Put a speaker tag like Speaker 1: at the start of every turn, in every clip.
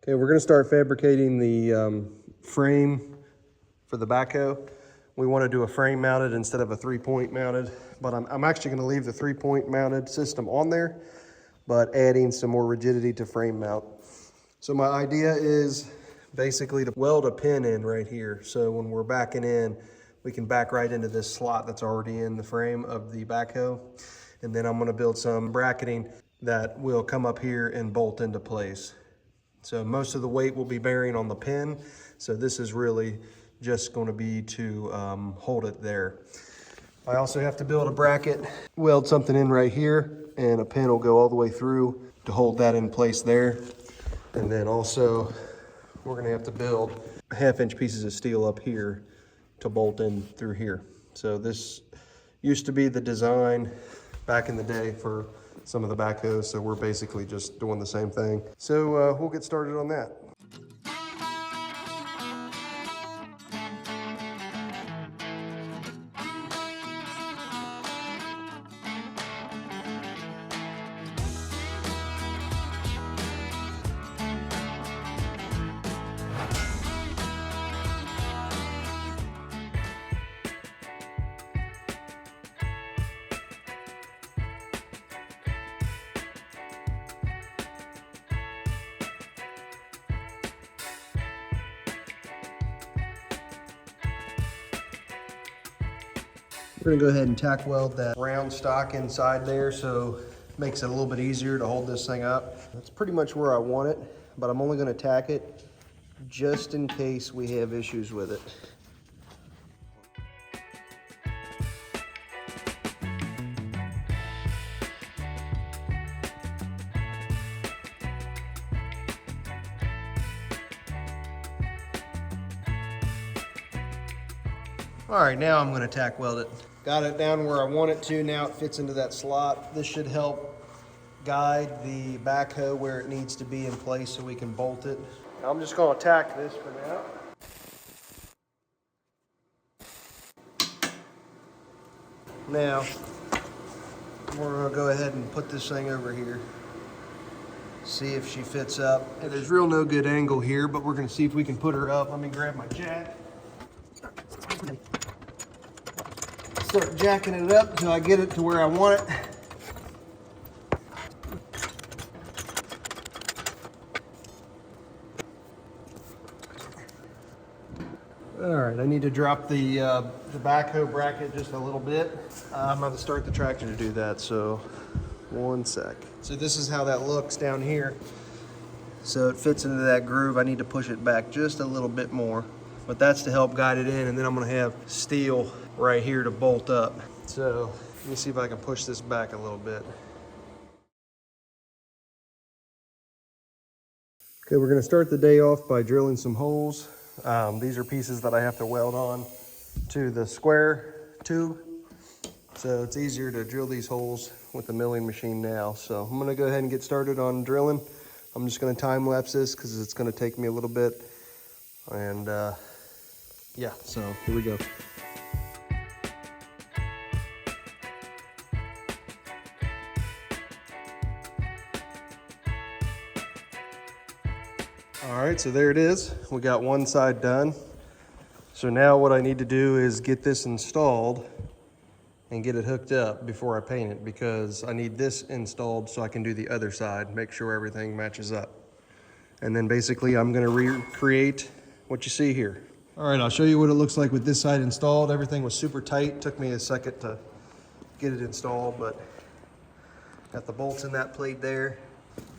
Speaker 1: Okay, we're going to start fabricating the frame for the backhoe. We want to do a frame mounted instead of a 3-point mounted, but I'm actually going to leave the 3-point mounted system on there, but adding some more rigidity to frame mount. So my idea is basically to weld a pin in right here. So when we're backing in, we can back right into this slot that's already in the frame of the backhoe. And then I'm going to build some bracketing that will come up here and bolt into place. So most of the weight will be bearing on the pin. So this is really just going to be to hold it there. I also have to build a bracket, weld something in right here, and a pin will go all the way through to hold that in place there. And then also we're going to have to build 1/2-inch pieces of steel up here to bolt in through here. So this used to be the design back in the day for some of the backhoes, so we're basically just doing the same thing. So we'll get started on that. We're gonna go ahead and tack weld that round stock inside there, so it makes it a little bit easier to hold this thing up. That's pretty much where I want it, but I'm only gonna tack it just in case we have issues with it. All right, now I'm gonna tack weld it. Got it down where I want it to. Now it fits into that slot. This should help guide the backhoe where it needs to be in place so we can bolt it. I'm just gonna tack this for now. Now, we're gonna go ahead and put this thing over here. See if she fits up. And there's real no good angle here, but we're gonna see if we can put her up. Let me grab my jack. Start jacking it up until I get it to where I want it. All right, I need to drop the backhoe bracket just a little bit. I'm going to start the tractor to do that, so 1 sec. So this is how that looks down here. So it fits into that groove. I need to push it back just a little bit more, but that's to help guide it in, and then I'm going to have steel right here to bolt up. So let me see if I can push this back a little bit. Okay, we're going to start the day off by drilling some holes. These are pieces that I have to weld on to the square tube. So it's easier to drill these holes with the milling machine now. So I'm going to go ahead and get started on drilling. I'm just going to time lapse this because it's going to take me a little bit. And yeah, so here we go. All right, so there it is. We got one side done. So now what I need to do is get this installed and get it hooked up before I paint it, because I need this installed so I can do the other side, make sure everything matches up. And then basically I'm gonna recreate what you see here. All right, I'll show you what it looks like with this side installed. Everything was super tight. Took me a second to get it installed, but got the bolts in that plate there.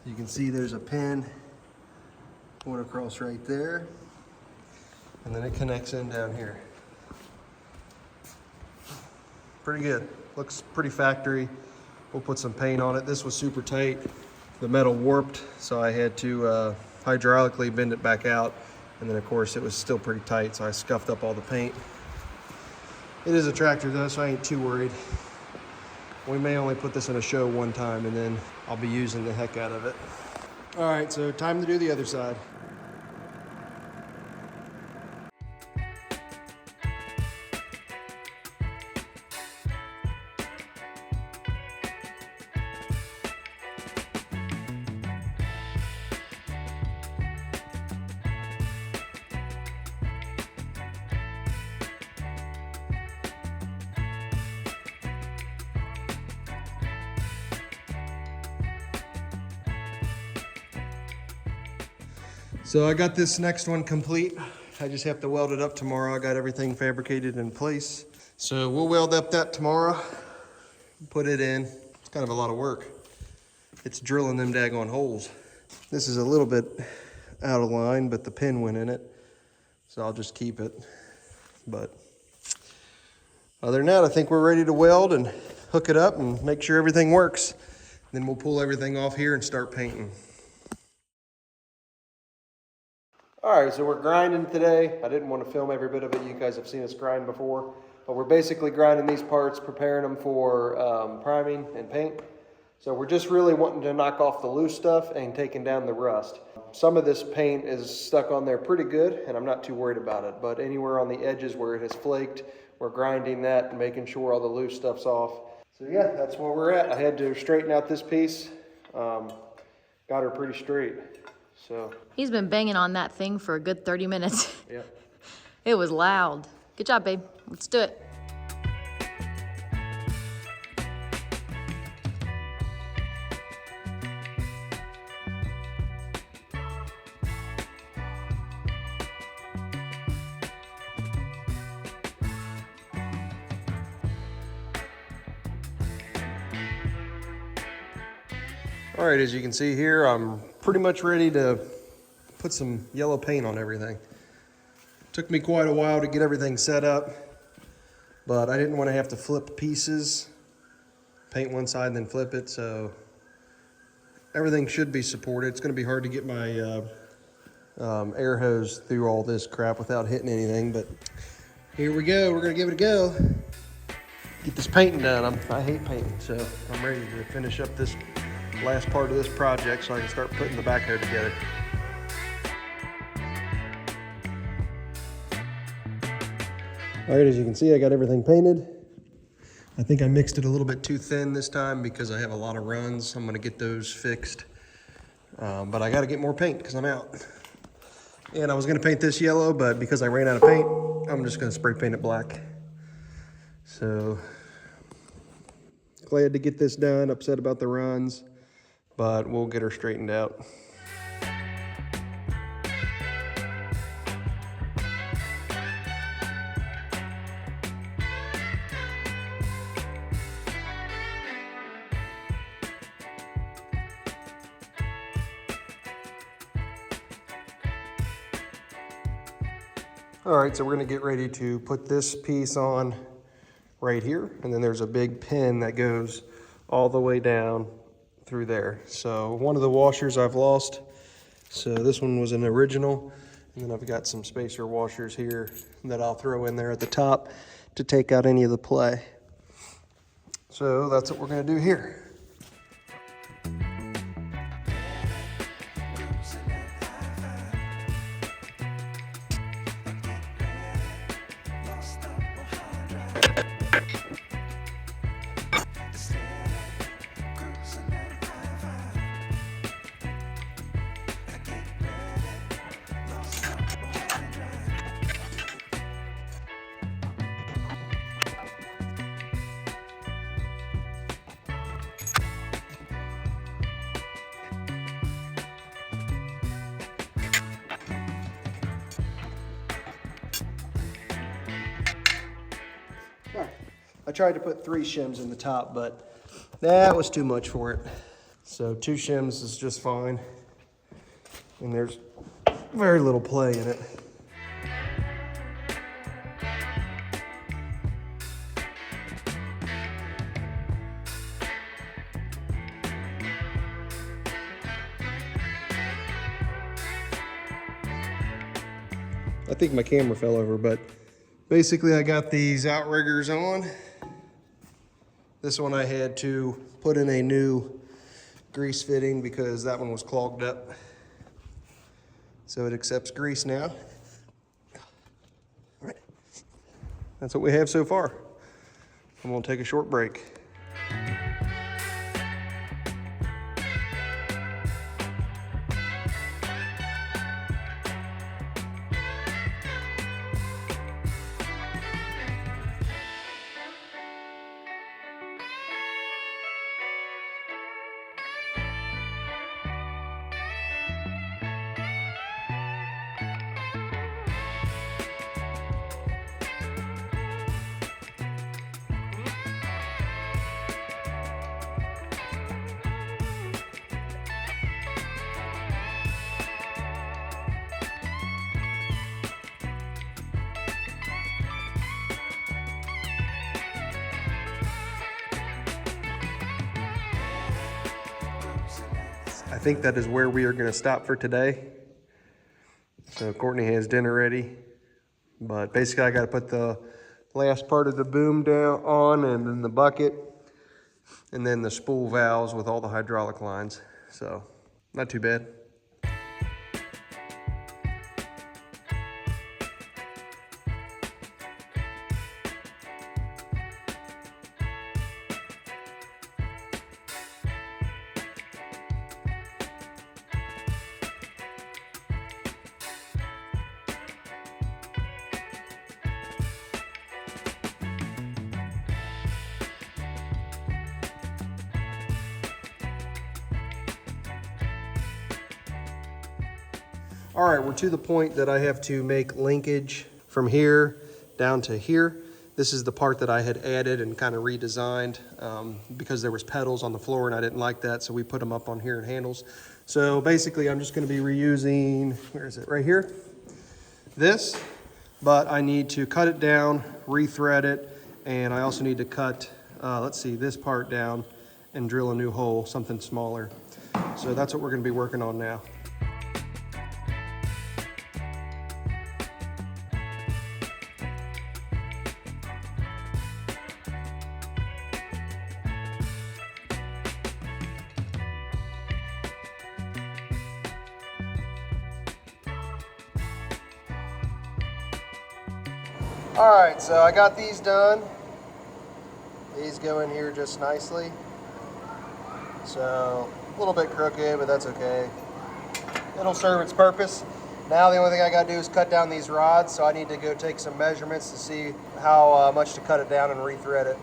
Speaker 1: You can see there's a pin going across right there, and then it connects in down here. Pretty good. Looks pretty factory. We'll put some paint on it. This was super tight. The metal warped, so I had to hydraulically bend it back out. And then of course it was still pretty tight, so I scuffed up all the paint. It is a tractor though, so I ain't too worried. We may only put this in a show one time, and then I'll be using the heck out of it. All right, so time to do the other side. So I got this next one complete. I just have to weld it up tomorrow. I got everything fabricated in place. So we'll weld up that tomorrow, put it in. It's kind of a lot of work. It's drilling them daggone holes. This is a little bit out of line, but the pin went in it. So I'll just keep it. But other than that, I think we're ready to weld and hook it up and make sure everything works. Then we'll pull everything off here and start painting. All right, so we're grinding today. I didn't want to film every bit of it. You guys have seen us grind before, but we're basically grinding these parts, preparing them for priming and paint. So we're just really wanting to knock off the loose stuff and taking down the rust. Some of this paint is stuck on there pretty good, and I'm not too worried about it, but anywhere on the edges where it has flaked, we're grinding that and making sure all the loose stuff's off. So yeah, that's where we're at. I had to straighten out this piece. Got her pretty straight. So
Speaker 2: he's been banging on that thing for a good 30 minutes.
Speaker 1: Yep.
Speaker 2: It was loud. Good job, babe. Let's do it.
Speaker 1: All right, as you can see here, I'm pretty much ready to put some yellow paint on everything. Took me quite a while to get everything set up, but I didn't want to have to flip pieces, paint one side and then flip it, so everything should be supported. It's going to be hard to get my air hose through all this crap without hitting anything, but here we go. We're going to give it a go. Get this painting done. I hate painting, so I'm ready to finish up this last part of this project so I can start putting the backhoe together. All right, as you can see, I got everything painted. I think I mixed it a little bit too thin this time because I have a lot of runs. I'm gonna get those fixed. But I gotta get more paint because I'm out. And I was gonna paint this yellow, but because I ran out of paint, I'm just gonna spray paint it black. So, glad to get this done, upset about the runs, but we'll get her straightened out. All right, so we're gonna get ready to put this piece on right here, and then there's a big pin that goes all the way down through there. So one of the washers I've lost, so this one was an original, and then I've got some spacer washers here that I'll throw in there at the top to take out any of the play. So that's what we're gonna do here. I tried to put 3 shims in the top, but that was too much for it. So 2 shims is just fine. And there's very little play in it. I think my camera fell over, but basically I got these outriggers on. This one I had to put in a new grease fitting because that one was clogged up. So it accepts grease now. All right, that's what we have so far. I'm gonna take a short break. think that is where we are going to stop for today. So Courtney has dinner ready, but basically I got to put the last part of the boom down on, and then the bucket, and then the spool valves with all the hydraulic lines. So not too bad. All right, we're to the point that I have to make linkage from here down to here. This is the part that I had added and kind of redesigned because there was pedals on the floor and I didn't like that, so we put them up on here in handles. So basically I'm just going to be reusing, where is it, right here, this, but I need to cut it down, rethread it, and I also need to cut, let's see, this part down and drill a new hole, something smaller. So that's what we're going to be working on now. All right, so I got these done. These go in here just nicely. So a little bit crooked, but that's okay. It'll serve its purpose. Now the only thing I gotta do is cut down these rods, so I need to go take some measurements to see how much to cut it down and rethread it.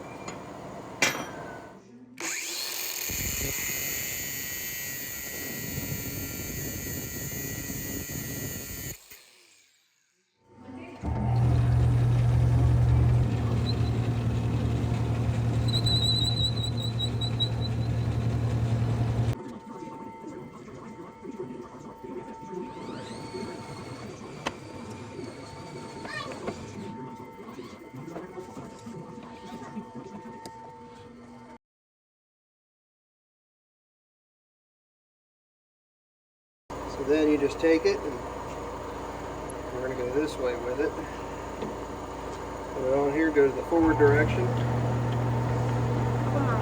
Speaker 1: So then you just take it, and we're going to go this way with it. Put it on here, go to the forward direction.
Speaker 3: Oh my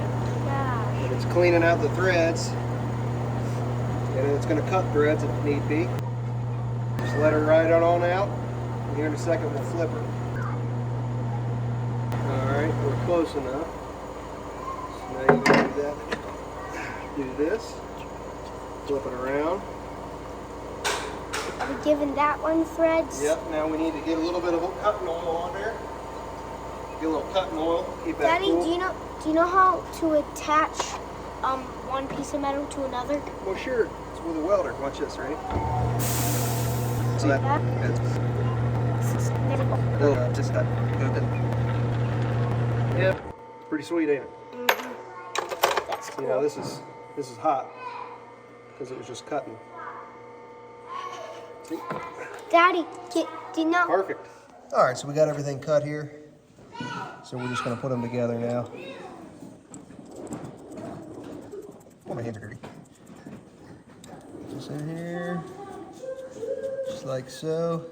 Speaker 3: gosh.
Speaker 1: And it's cleaning out the threads. And it's going to cut threads if need be. Just let her ride it on out. And here in a second we'll flip her. Alright, we're close enough. So now you can do that. Do this. Flip it around.
Speaker 3: Are we giving that one threads?
Speaker 1: Yep, now we need to get a little bit of cutting oil on there. Get a little cutting oil, keep that
Speaker 3: Daddy,
Speaker 1: cool.
Speaker 3: do you know how to attach one piece of metal to another?
Speaker 1: Well, sure. It's with a welder. Watch this, ready? So that, just that. Yep. Pretty sweet, ain't it?
Speaker 3: That's cool.
Speaker 1: You know, this is hot because it was just cutting. See?
Speaker 3: Daddy, do you know?
Speaker 1: Perfect. All right, so we got everything cut here. So we're just going to put them together now. Oh, my hands are dirty. Just in here, just like so.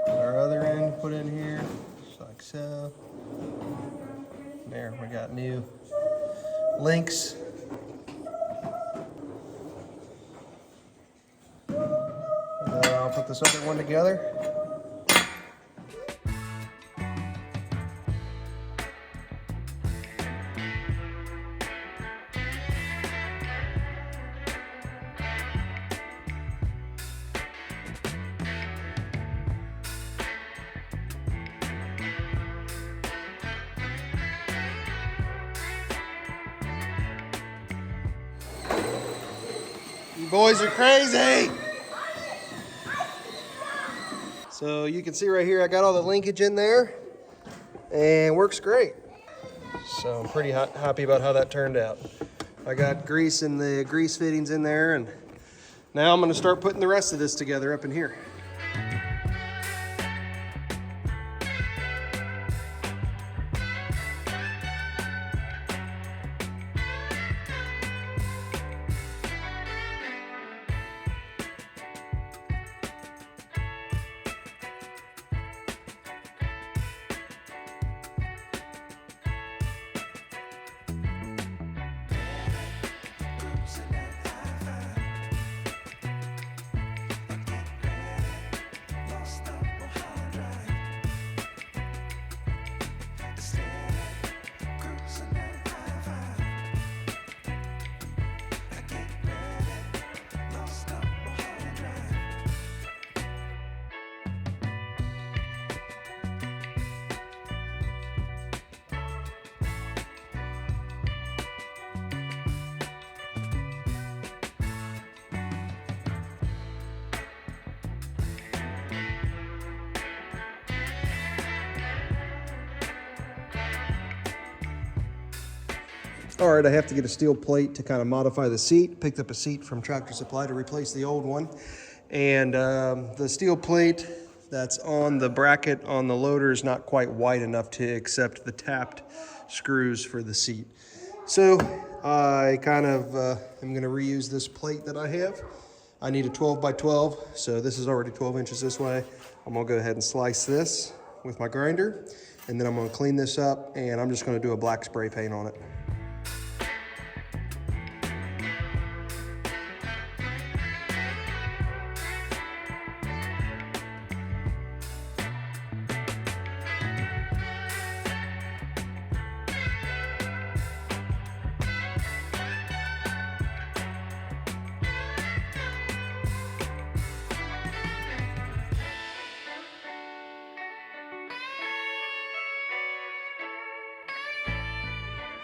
Speaker 1: Our other end put in here, just like so. There, we got new links. And then I'll put this other one together. You boys are crazy! So you can see right here, I got all the linkage in there and works great. So I'm pretty happy about how that turned out. I got grease in the grease fittings in there, and now I'm gonna start putting the rest of this together up in here. All right, I have to get a steel plate to kind of modify the seat. Picked up a seat from Tractor Supply to replace the old one. And the steel plate that's on the bracket on the loader is not quite wide enough to accept the tapped screws for the seat. So I kind of am gonna reuse this plate that I have. I need a 12 by 12, so this is already 12 inches this way. I'm gonna go ahead and slice this with my grinder, and then I'm gonna clean this up, and I'm just gonna do a black spray paint on it.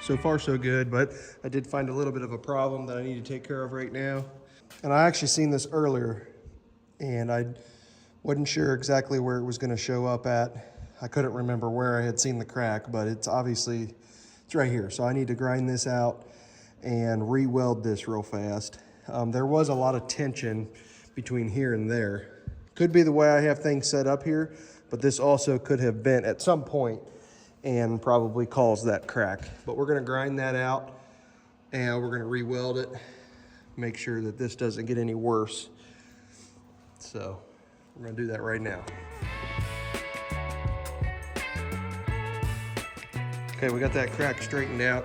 Speaker 1: So far so good, but I did find a little bit of a problem that I need to take care of right now. And I actually seen this earlier, and I wasn't sure exactly where it was gonna show up at. I couldn't remember where I had seen the crack, but it's obviously, it's right here. So I need to grind this out and re-weld this real fast. There was a lot of tension between here and there. Could be the way I have things set up here, but this also could have bent at some point and probably caused that crack. But we're gonna grind that out and we're gonna re-weld it, make sure that this doesn't get any worse. So we're gonna do that right now. Okay, we got that crack straightened out.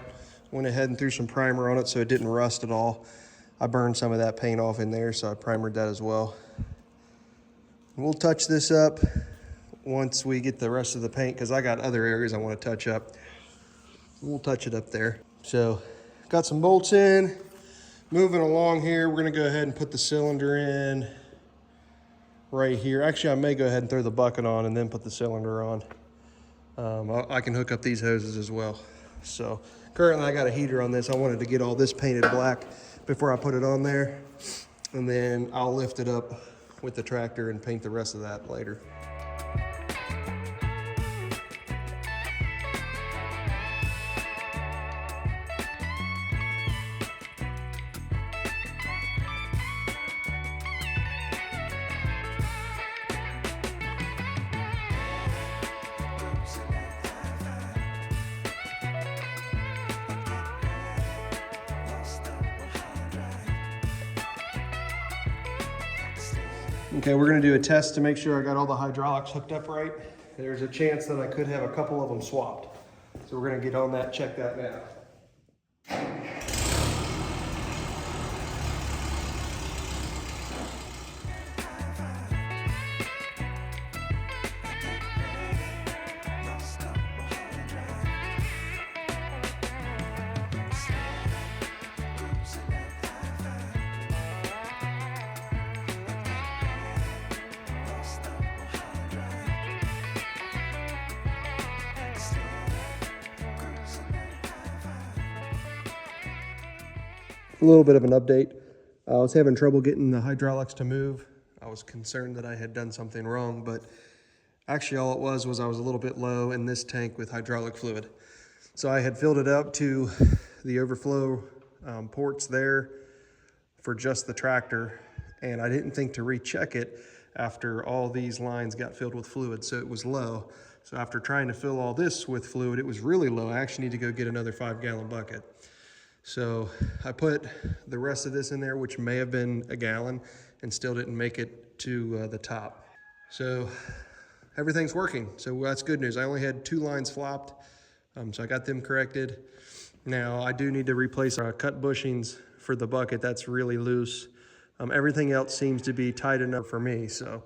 Speaker 1: Went ahead and threw some primer on it so it didn't rust at all. I burned some of that paint off in there, so I primered that as well. We'll touch this up once we get the rest of the paint, because I got other areas I want to touch up. We'll touch it up there. So got some bolts in. Moving along here, we're going to go ahead and put the cylinder in right here. Actually, I may go ahead and throw the bucket on and then put the cylinder on. I can hook up these hoses as well. So currently I got a heater on this. I wanted to get all this painted black before I put it on there, and then I'll lift it up with the tractor and paint the rest of that later. Okay, we're gonna do a test to make sure I got all the hydraulics hooked up right. There's a chance that I could have a couple of them swapped. So we're gonna get on that, check that now. A little bit of an update. I was having trouble getting the hydraulics to move. I was concerned that I had done something wrong, but actually all it was I was a little bit low in this tank with hydraulic fluid. So I had filled it up to the overflow ports there for just the tractor, and I didn't think to recheck it after all these lines got filled with fluid, so it was low. So after trying to fill all this with fluid, it was really low. I actually need to go get another 5-gallon bucket. So I put the rest of this in there, which may have been a gallon, and still didn't make it to the top. So everything's working, so that's good news. I only had 2 lines flopped, so I got them corrected. Now I do need to replace our cut bushings for the bucket. That's really loose. Everything else seems to be tight enough for me, so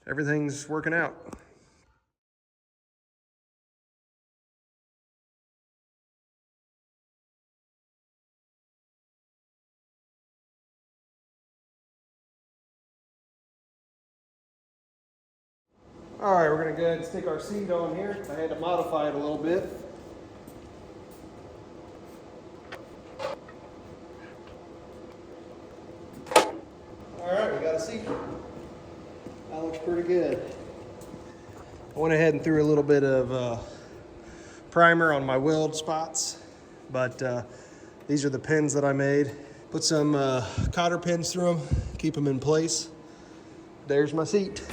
Speaker 1: everything's working out. All right, we're gonna go ahead and stick our seat on here. I had to modify it a little bit. All right, we got a seat. That looks pretty good. I went ahead and threw a little bit of primer on my weld spots but these are the pins that I made. Put some cotter pins through them, keep them in place. There's my seat.